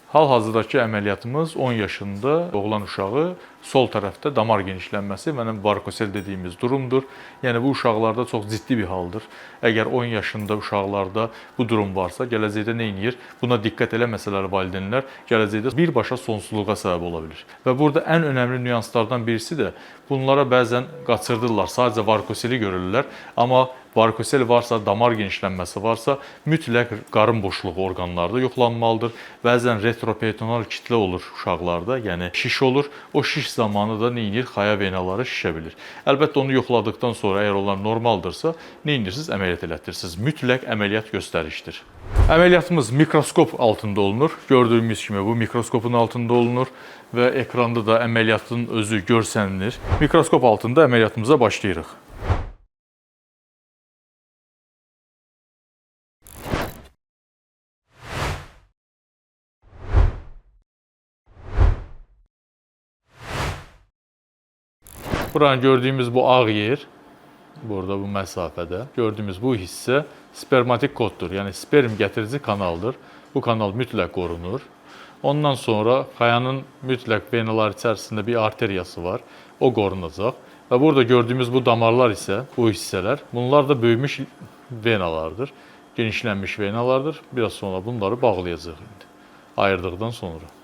Hal-hazırdakı əməliyyatımız 10 yaşında oğlan uşağı sol tərəfdə damar genişlənməsi və varikosel dediyimiz durumdur. Yəni bu uşaqlarda çox ciddi bir haldır. Əgər 10 yaşında uşaqlarda bu durum varsa, gələcəkdə nə edir? Buna diqqət eləməsələr valideynlər, gələcəkdə birbaşa sonsuzluğa səbəb ola bilər. Və burada ən önəmli nüanslardan birisi də bunlara bəzən qaçırdırlar, sadəcə varikoseli görürlər, amma varikosel varsa, damar genişlənməsi varsa, mütləq qarın boşluğu orqanlarda yoxlanmalıdır. Bəzən retroperitoneal kitlə olur uşaqlarda, yəni şiş olur. O şiş zamanı da nə edir? Xaya venaları şişə bilir. Əlbəttə onu yoxladıqdan sonra əgər onlar normaldırsa, nə edirsiniz? Əməliyyat elətdirirsiniz. Mütləq əməliyyat göstərişdir. Əməliyyatımız mikroskop altında olunur. Gördüyümüz kimi bu mikroskopun altında olunur və ekranda da əməliyyatın özü görsənilir. Mikroskop altında əməliyyatımıza başlayırıq. Buranı gördüyümüz bu ağ yer, burada bu məsafədə gördüyümüz bu hissə spermatik koddur. Yəni sperm gətirici kanaldır. Bu kanal mütləq qorunur. Ondan sonra xayanın mütləq venalar içərisində bir arteriyası var. O qorunacaq. Və burada gördüyümüz bu damarlar isə, bu hissələr, bunlar da böyümüş venalardır. Genişlənmiş venalardır. Biraz sonra bunları bağlayacaq indi. Ayırdıqdan sonra.